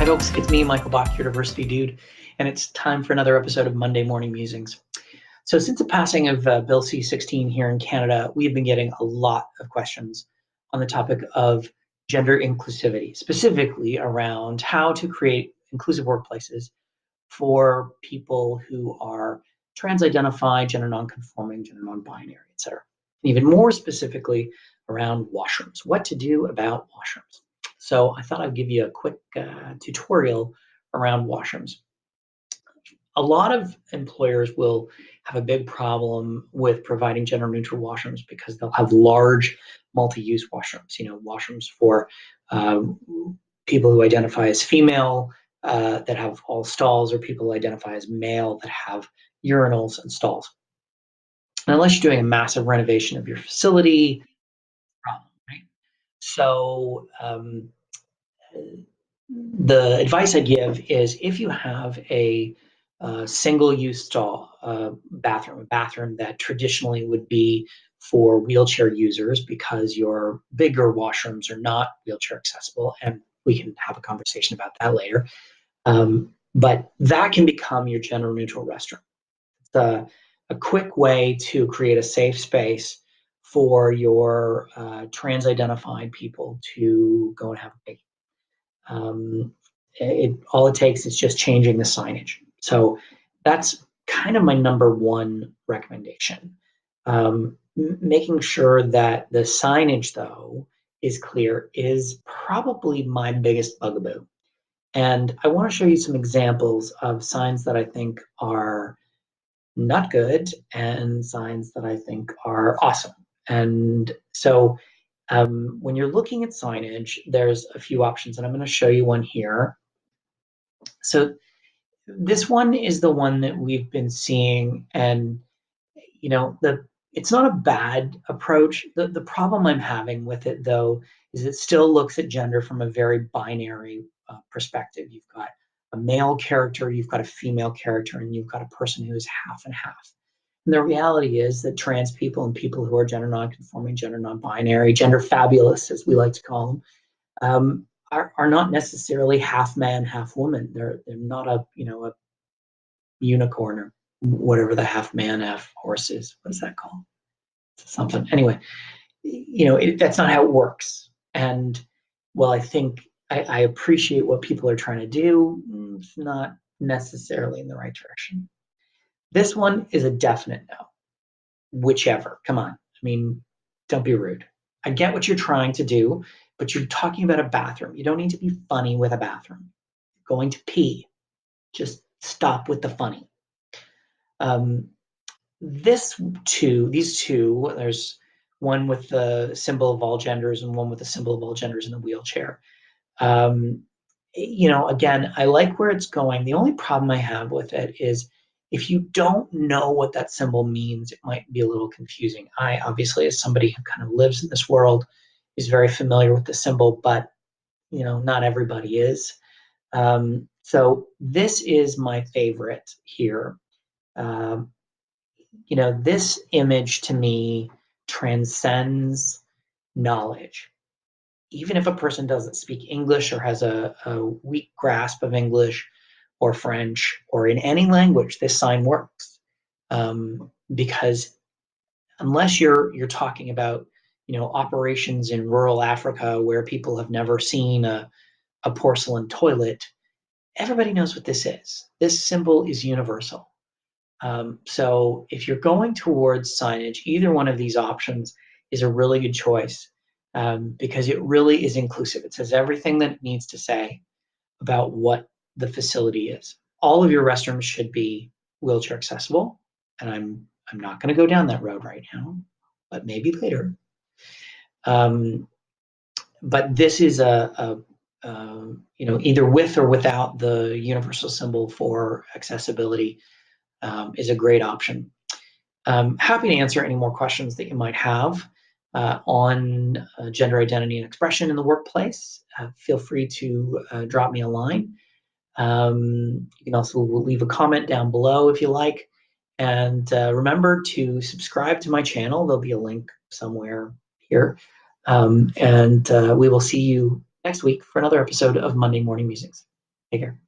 folks, it's me, Michael Bach, your diversity dude, and it's time for another episode of Monday Morning Musings. So since the passing of Bill C-16 here in Canada, we have been getting a lot of questions on the topic of gender inclusivity, specifically around how to create inclusive workplaces for people who are trans-identified, gender non-conforming, gender non-binary, etc. And even more specifically around washrooms, what to do about washrooms. So I thought I'd give you a quick tutorial around washrooms. A lot of employers will have a big problem with providing gender neutral washrooms because they'll have large multi-use washrooms, washrooms for people who identify as female that have all stalls, or people who identify as male that have urinals and stalls. And unless you're doing a massive renovation of your facility, problem, right? So the advice I give is if you have a single-use stall, bathroom, a bathroom that traditionally would be for wheelchair users because your bigger washrooms are not wheelchair accessible, and we can have a conversation about that later. But that can become your gender neutral restroom. It's a quick way to create a safe space for your trans-identified people to go and have a pee. All it takes is just changing the signage. So that's kind of my number one recommendation. Making sure that the signage, though, is clear is probably my biggest bugaboo. And I want to show you some examples of signs that I think are not good and signs that I think are awesome. And so when you're looking at signage, there's a few options, and I'm going to show you one here. So this one is the one that we've been seeing, and it's not a bad approach. The problem I'm having with it, though, is it still looks at gender from a very binary perspective. You've got a male character, you've got a female character, and you've got a person who is half and half. And the reality is that trans people and people who are gender non-conforming, gender non-binary, gender fabulous, as we like to call them, are not necessarily half man, half woman. They're not a unicorn or whatever the half man, half horse is. What is that called? Something. Anyway, that's not how it works. And while I think I appreciate what people are trying to do, it's not necessarily in the right direction. This one is a definite no. Whichever. Come on. I mean, don't be rude. I get what you're trying to do, but you're talking about a bathroom. You don't need to be funny with a bathroom. You're going to pee. Just stop with the funny. These two, there's one with the symbol of all genders and one with the symbol of all genders in the wheelchair. Again, I like where it's going. The only problem I have with it is if you don't know what that symbol means, it might be a little confusing. I, obviously, as somebody who kind of lives in this world, is very familiar with the symbol, but not everybody is. So this is my favorite here. This image to me transcends knowledge. Even if a person doesn't speak English or has a weak grasp of English or French or in any language, this sign works. Because unless you're talking about operations in rural Africa where people have never seen a porcelain toilet, everybody knows what this is. This symbol is universal. So if you're going towards signage, either one of these options is a really good choice, because it really is inclusive. It says everything that it needs to say about what the facility is. All of your restrooms should be wheelchair accessible, and I'm not going to go down that road right now, but maybe later. But this is either with or without the universal symbol for accessibility is a great option. Happy to answer any more questions that you might have on gender identity and expression in the workplace. Feel free to drop me a line. You can also leave a comment down below if you like. And remember to subscribe to my channel. There'll be a link somewhere here. And we will see you next week for another episode of Monday Morning Musings. Take care.